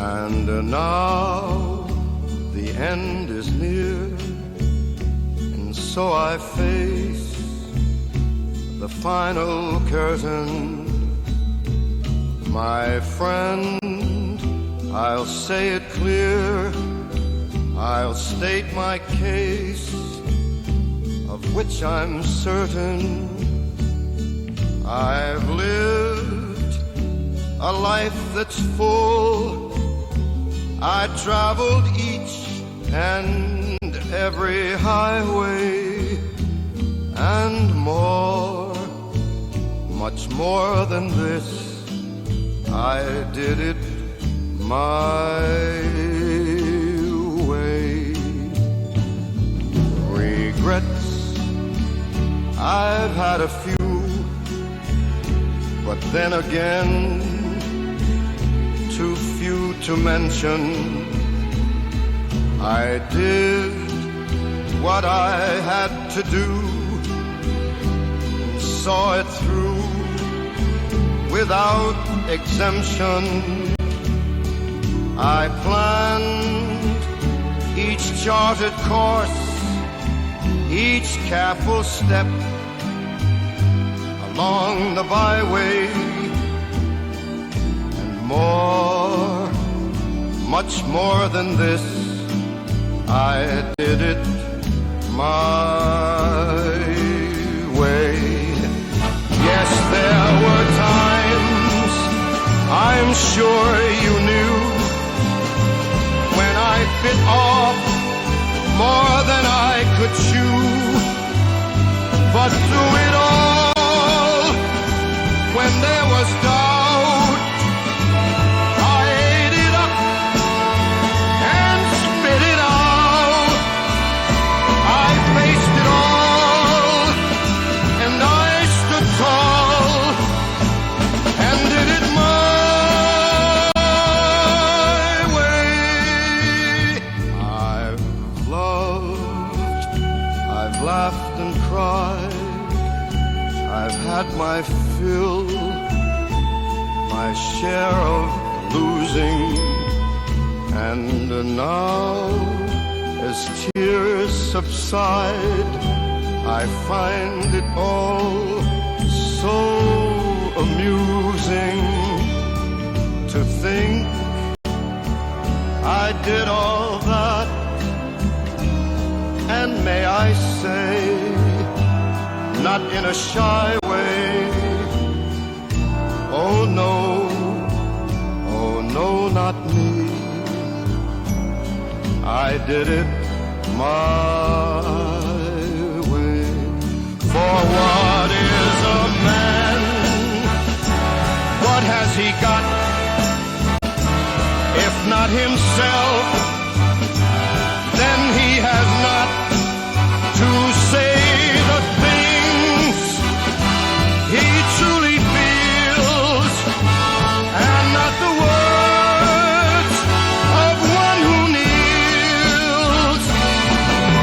And now the end is near, and so I face the final curtain. My friend, I'll say it clear, I'll state my case, of which I'm certain. I've lived a life that's full. I traveled each and every highway, and more, much more than this, I did it my way. Regrets, I've had a few, but then again, too few to mention. I did what I had to do, and saw it through without exemption. I planned each charted course, each careful step along the byway, and more, much more than this, I did it my way. Yes, there were times, I'm sure you knew, when I bit off more than I could chew. But through it all, when there was doubt, I ate it up and spit it out. I faced it all, and I stood tall, and did it my way. I've loved, I've laughed and cried, I've had my fill, my share of losing, and now, as tears subside, I find it all so amusing to think I did all that, and may I say, not in a shy way. Oh no, not me. I did it my way. For what is a man? What has he got? If not himself, then he has not to say the things he truly feels, and not the words of one who kneels.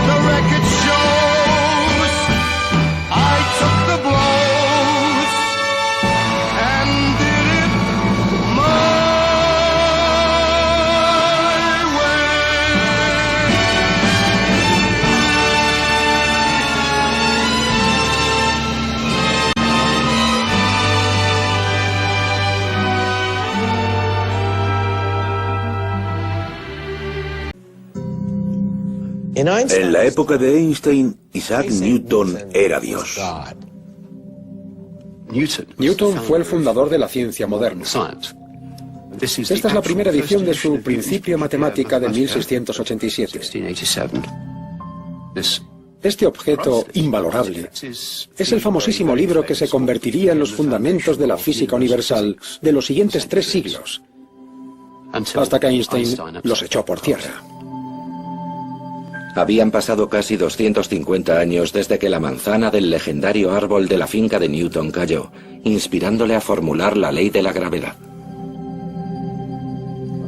The record shows I took the blows and did it my En la época de Einstein, Isaac Newton era Dios. Newton fue el fundador de la ciencia moderna. Esta es la primera edición de su Principia Matemática de 1687. Este objeto invalorable es el famosísimo libro que se convertiría en los fundamentos de la física universal de los siguientes 3 siglos, hasta que Einstein los echó por tierra. Habían pasado casi 250 años desde que la manzana del legendario árbol de la finca de Newton cayó, inspirándole a formular la ley de la gravedad.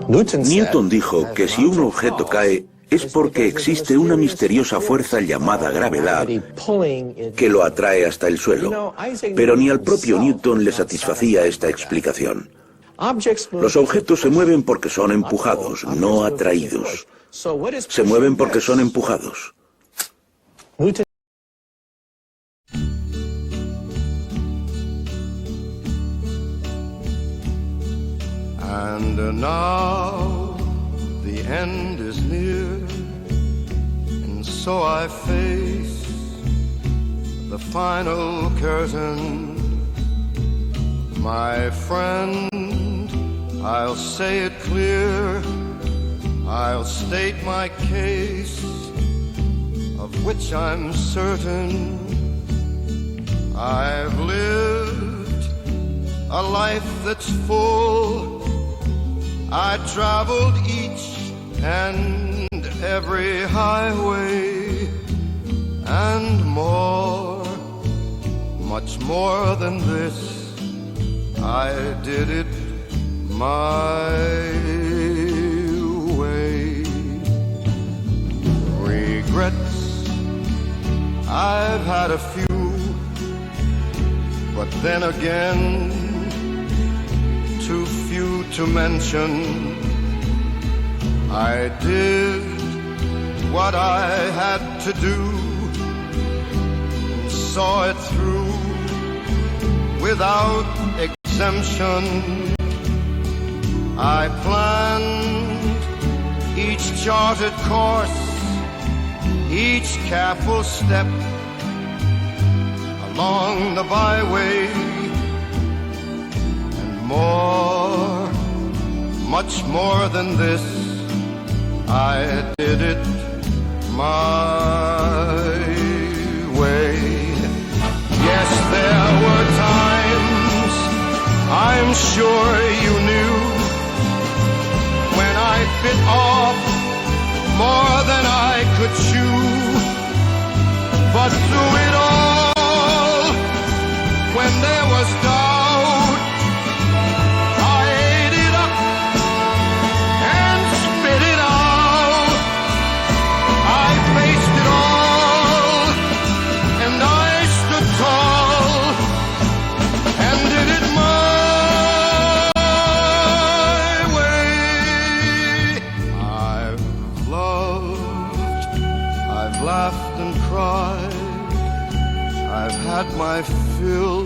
Newton dijo que si un objeto cae es porque existe una misteriosa fuerza llamada gravedad que lo atrae hasta el suelo. Pero ni al propio Newton le satisfacía esta explicación. Los objetos se mueven porque son empujados, no atraídos. Se mueven porque son empujados. And now the end is near, and so I face the final curtain. My friend, I'll say it clear, I'll state my case, of which I'm certain. I've lived a life that's full. I traveled each and every highway, and more, much more than this, I did it my way. Regrets, I've had a few, but then again, too few to mention. I did what I had to do, and saw it through without exemption. I planned each charted course, each careful step along the byway, and more, much more than this, I did it my way. Yes, there were times, I'm sure you knew, when I bit off more than I could chew. But through it all, when there was doubt, I ate it up and spit it out. I faced it all, and I stood tall, and did it my way. I've loved, I've laughed and cried, I've had my fill,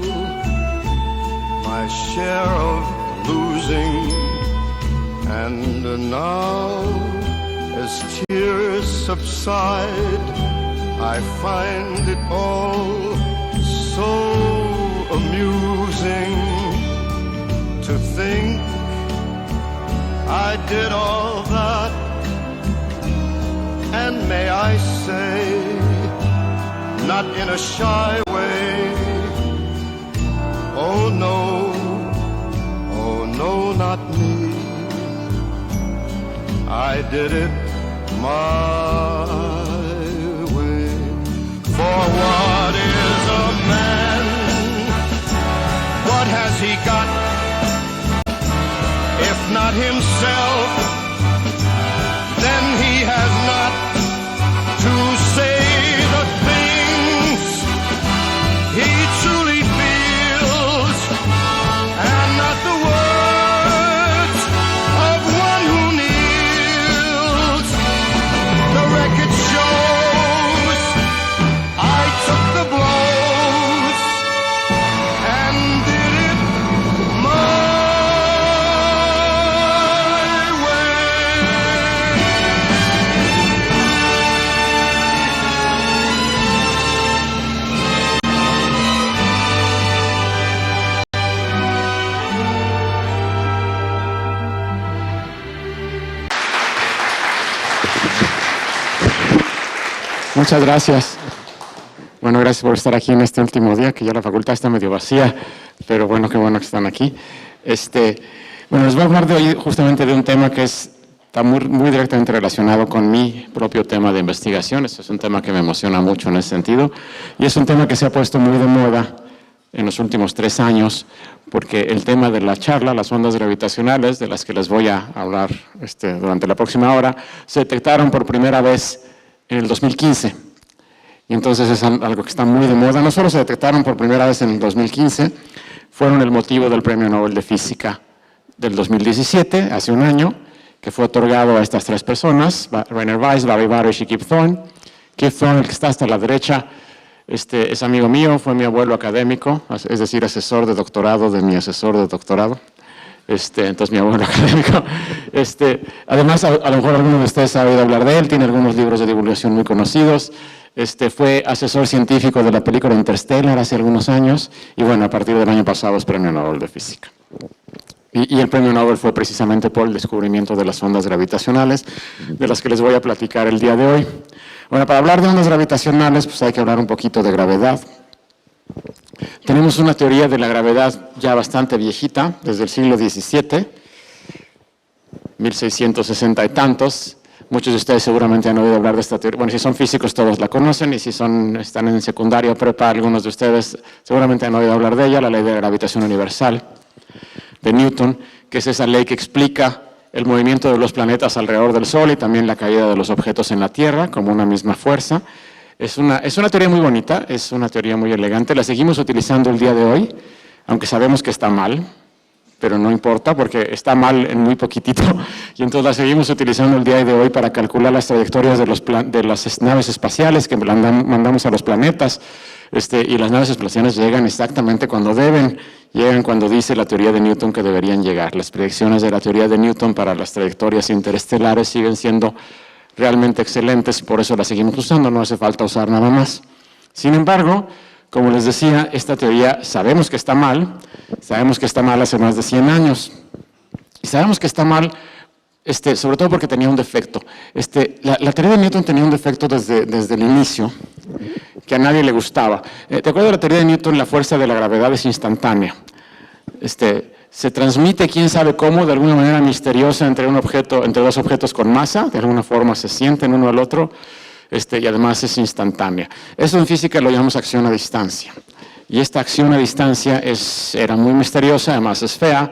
my share of losing, and now, as tears subside, I find it all so amusing to think I did all that, and may I say, not in a shy way, oh no, not me, I did it my way. For what is a man? What has he got? If not himself, then he has not to say the things he truly feels, and not the words of one who kneels. The record shows I took the blows and did it my Muchas gracias. Bueno, gracias por estar aquí en este último día, que ya la facultad está medio vacía, pero bueno, qué bueno que están aquí. Bueno, les voy a hablar de hoy justamente de un tema que está muy directamente relacionado con mi propio tema de investigación. Este es un tema que me emociona mucho en ese sentido, y es un tema que se ha puesto muy de moda en los últimos 3 años, porque el tema de la charla, las ondas gravitacionales, de las que les voy a hablar durante la próxima hora, se detectaron por primera vez en el 2015. Y entonces es algo que está muy de moda. No solo se detectaron por primera vez en el 2015, fueron el motivo del Premio Nobel de Física del 2017, hace un año, que fue otorgado a estas tres personas, Rainer Weiss, Barry Barish y Kip Thorne. Kip Thorne, el que está hasta la derecha, es amigo mío, fue mi abuelo académico, es decir, asesor de doctorado de mi asesor de doctorado. Entonces, mi abuelo académico. Además, a lo mejor alguno de ustedes ha oído hablar de él, tiene algunos libros de divulgación muy conocidos. Fue asesor científico de la película Interstellar hace algunos años, y bueno, a partir del año pasado es Premio Nobel de Física. Y el Premio Nobel fue precisamente por el descubrimiento de las ondas gravitacionales, de las que les voy a platicar el día de hoy. Bueno, para hablar de ondas gravitacionales, pues hay que hablar un poquito de gravedad. Tenemos una teoría de la gravedad ya bastante viejita, desde el siglo XVII, 1660 y tantos. Muchos de ustedes seguramente han oído hablar de esta teoría. Bueno, si son físicos todos la conocen, y si están en secundaria o prepa, algunos de ustedes seguramente han oído hablar de ella, la ley de gravitación universal de Newton, que es esa ley que explica el movimiento de los planetas alrededor del Sol y también la caída de los objetos en la Tierra como una misma fuerza. Es una teoría muy bonita, es una teoría muy elegante, la seguimos utilizando el día de hoy, aunque sabemos que está mal, pero no importa porque está mal en muy poquitito, y entonces la seguimos utilizando el día de hoy para calcular las trayectorias de las naves espaciales que mandamos a los planetas, y las naves espaciales llegan exactamente cuando deben, llegan cuando dice la teoría de Newton que deberían llegar. Las predicciones de la teoría de Newton para las trayectorias interestelares siguen siendo realmente excelentes, por eso la seguimos usando, no hace falta usar nada más. Sin embargo, como les decía, esta teoría sabemos que está mal hace más de 100 años. Y sabemos que está mal, sobre todo porque tenía un defecto. La teoría de Newton tenía un defecto desde el inicio, que a nadie le gustaba. ¿Te acuerdas de la teoría de Newton? La fuerza de la gravedad es instantánea. Se transmite, quién sabe cómo, de alguna manera misteriosa entre dos objetos con masa, de alguna forma se sienten uno al otro, y además es instantánea. Eso en física lo llamamos acción a distancia. Y esta acción a distancia era muy misteriosa, además es fea,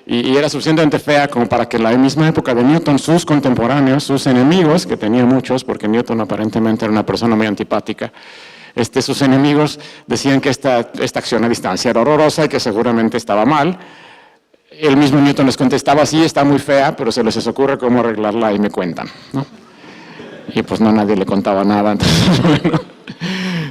y era suficientemente fea como para que en la misma época de Newton, sus contemporáneos, sus enemigos, que tenía muchos, porque Newton aparentemente era una persona muy antipática, sus enemigos decían que esta acción a distancia era horrorosa y que seguramente estaba mal. El mismo Newton les contestaba, sí, está muy fea, pero se les ocurre cómo arreglarla y me cuentan, ¿no? Y pues no, nadie le contaba nada,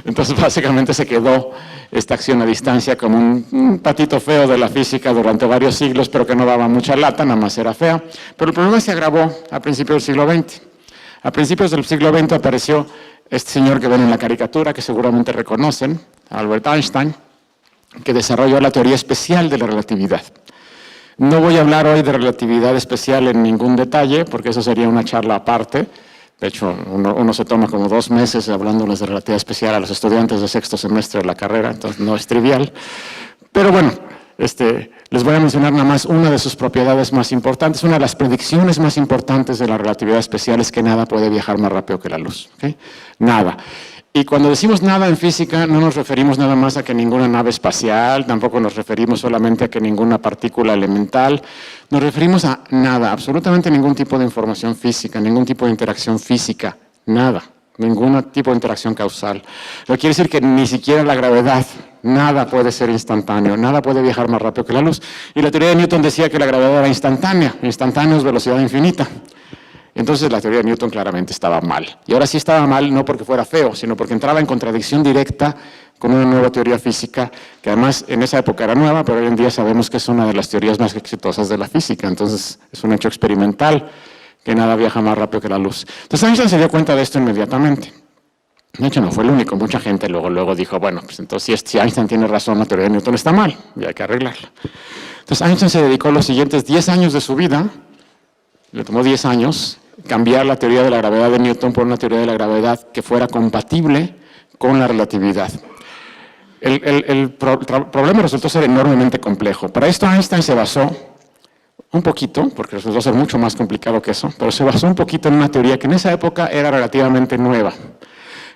entonces básicamente se quedó esta acción a distancia como un patito feo de la física durante varios siglos, pero que no daba mucha lata, nada más era fea. Pero el problema se agravó a principios del siglo XX. A principios del siglo XX apareció este señor que ven en la caricatura, que seguramente reconocen, Albert Einstein, que desarrolló la teoría especial de la relatividad. No voy a hablar hoy de relatividad especial en ningún detalle, porque eso sería una charla aparte. De hecho, uno se toma como 2 meses hablándoles de relatividad especial a los estudiantes de sexto semestre de la carrera, entonces no es trivial. Pero bueno, les voy a mencionar nada más una de sus propiedades más importantes. Una de las predicciones más importantes de la relatividad especial es que nada puede viajar más rápido que la luz. ¿Okay? Nada. Y cuando decimos nada en física, no nos referimos nada más a que ninguna nave espacial, tampoco nos referimos solamente a que ninguna partícula elemental, nos referimos a nada, absolutamente ningún tipo de información física, ningún tipo de interacción física, nada, ningún tipo de interacción causal. Lo que quiere decir que ni siquiera la gravedad, nada puede ser instantáneo, nada puede viajar más rápido que la luz. Y la teoría de Newton decía que la gravedad era instantánea es velocidad infinita. Entonces la teoría de Newton claramente estaba mal. Y ahora sí estaba mal no porque fuera feo, sino porque entraba en contradicción directa con una nueva teoría física, que además en esa época era nueva, pero hoy en día sabemos que es una de las teorías más exitosas de la física. Entonces es un hecho experimental que nada viaja más rápido que la luz. Entonces Einstein se dio cuenta de esto inmediatamente. De hecho no fue el único, mucha gente luego dijo, bueno, pues entonces si Einstein tiene razón, la teoría de Newton está mal y hay que arreglarla. Entonces Einstein se dedicó los siguientes 10 años de su vida, le tomó 10 años, cambiar la teoría de la gravedad de Newton por una teoría de la gravedad que fuera compatible con la relatividad. El problema resultó ser enormemente complejo. Para esto Einstein se basó un poquito, porque resultó ser mucho más complicado que eso, pero se basó un poquito en una teoría que en esa época era relativamente nueva,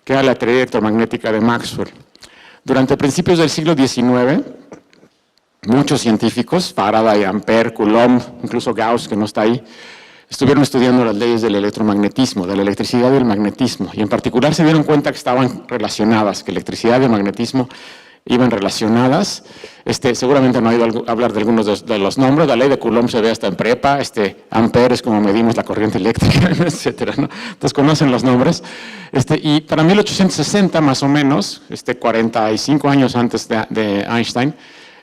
que era la teoría electromagnética de Maxwell. Durante principios del siglo XIX, muchos científicos, Faraday, Ampère, Coulomb, incluso Gauss, que no está ahí, estuvieron estudiando las leyes del electromagnetismo, de la electricidad y el magnetismo, y en particular se dieron cuenta que estaban relacionadas, que electricidad y magnetismo iban relacionadas. Seguramente han oído hablar de algunos de los nombres. La ley de Coulomb se ve hasta en prepa. Ampere es como medimos la corriente eléctrica, etcétera, ¿no? Entonces conocen los nombres. Y para 1860 más o menos, 45 años antes de Einstein,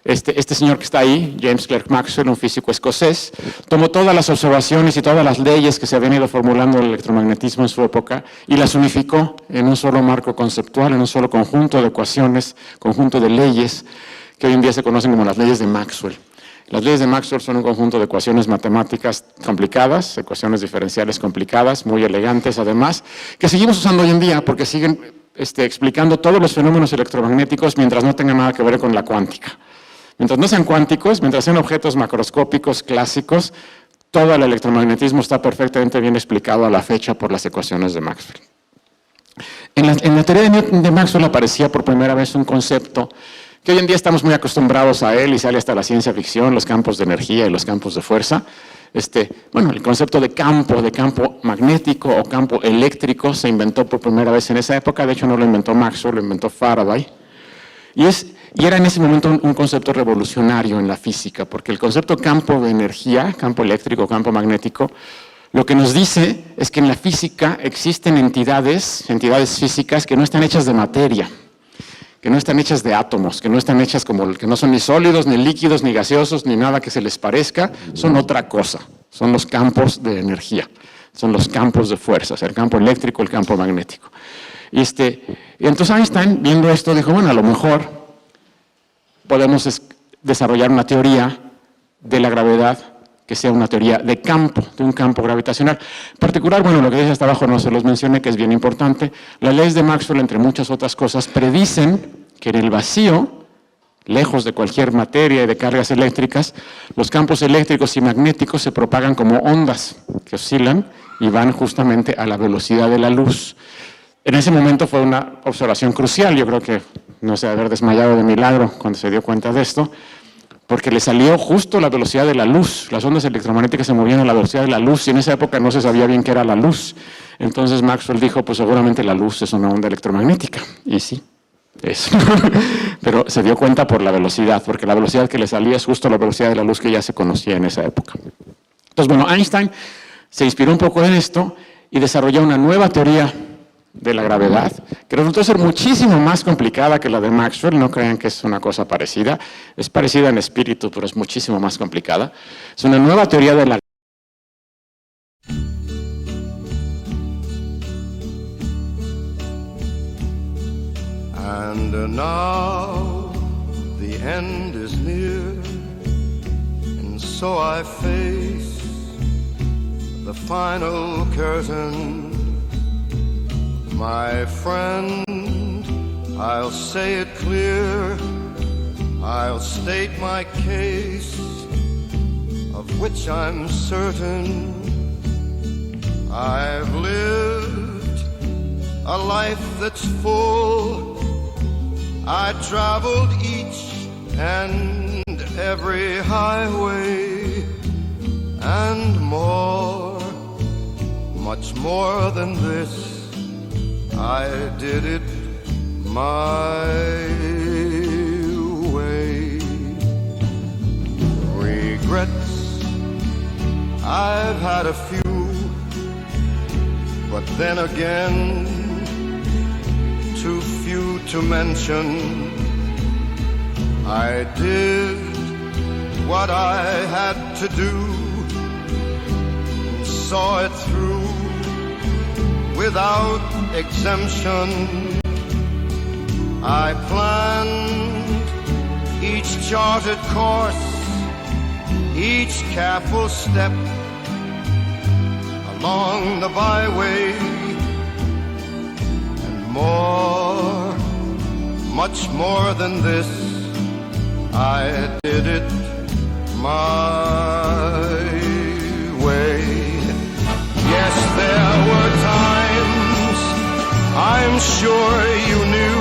este señor que está ahí, James Clerk Maxwell, un físico escocés, tomó todas las observaciones y todas las leyes que se habían ido formulando en el electromagnetismo en su época y las unificó en un solo marco conceptual, en un solo conjunto de ecuaciones, conjunto de leyes que hoy en día se conocen como las leyes de Maxwell. Las leyes de Maxwell son un conjunto de ecuaciones matemáticas complicadas, ecuaciones diferenciales complicadas, muy elegantes además, que seguimos usando hoy en día porque siguen explicando todos los fenómenos electromagnéticos mientras no tengan nada que ver con la cuántica. Mientras no sean cuánticos, mientras sean objetos macroscópicos clásicos, todo el electromagnetismo está perfectamente bien explicado a la fecha por las ecuaciones de Maxwell. En la teoría de Maxwell aparecía por primera vez un concepto que hoy en día estamos muy acostumbrados a él y sale hasta la ciencia ficción, los campos de energía y los campos de fuerza. El concepto de campo magnético o campo eléctrico se inventó por primera vez en esa época. De hecho, no lo inventó Maxwell, lo inventó Faraday. Y era en ese momento un concepto revolucionario en la física, porque el concepto campo de energía, campo eléctrico, campo magnético, lo que nos dice es que en la física existen entidades físicas que no están hechas de materia, que no están hechas de átomos, que no están hechas que no son ni sólidos, ni líquidos, ni gaseosos, ni nada que se les parezca, son otra cosa, son los campos de energía, son los campos de fuerzas, el campo eléctrico, el campo magnético. Y entonces Einstein, viendo esto, dijo, bueno, a lo mejor podemos desarrollar una teoría de la gravedad que sea una teoría de un campo gravitacional. En particular, bueno, lo que dice hasta abajo no se los mencioné, que es bien importante. Las leyes de Maxwell, entre muchas otras cosas, predicen que en el vacío, lejos de cualquier materia y de cargas eléctricas, los campos eléctricos y magnéticos se propagan como ondas que oscilan y van justamente a la velocidad de la luz. En ese momento fue una observación crucial. Yo creo que no se debe haber desmayado de milagro cuando se dio cuenta de esto, porque le salió justo la velocidad de la luz. Las ondas electromagnéticas se movían a la velocidad de la luz y en esa época no se sabía bien qué era la luz. Entonces Maxwell dijo, pues seguramente la luz es una onda electromagnética. Y sí, es. Pero se dio cuenta por la velocidad, porque la velocidad que le salía es justo la velocidad de la luz que ya se conocía en esa época. Entonces, bueno, Einstein se inspiró un poco en esto y desarrolló una nueva teoría de la gravedad, que resultó ser muchísimo más complicada que la de Maxwell. No crean que es una cosa parecida, es parecida en espíritu, pero es muchísimo más complicada. Es una nueva teoría de la And now the end is near, and so I face the final curtain. My friend, I'll say it clear, I'll state my case, of which I'm certain. I've lived a life that's full, I traveled each and every highway, and more, much more than this, I did it my way. Regrets, I've had a few, but then again, too few to mention. I did what I had to do, and saw it through without exemption. I planned each charted course, each careful step along the byway, and more, much more than this, I did it my way. Yes, there were times, I'm sure you knew,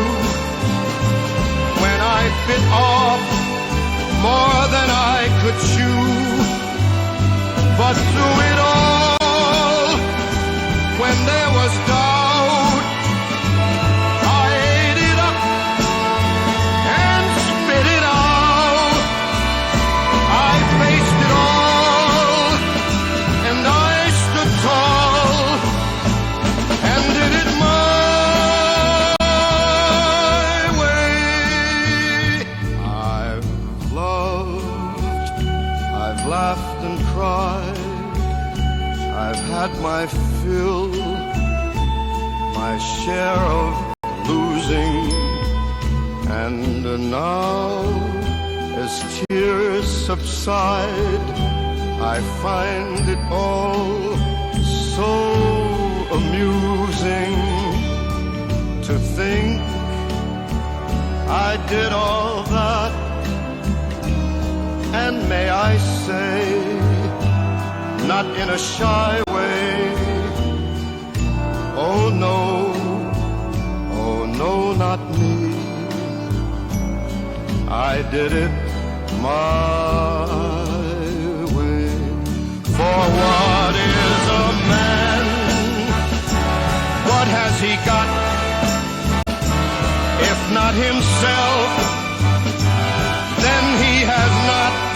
when I bit off more than I could chew. But through it all, when there was doubt, I ate it up and share of losing. And now, as tears subside, I find it all so amusing to think I did all that. And may I say, not in a shy way, oh no, not me. I did it my way. For what is a man? What has he got? If not himself, then he has not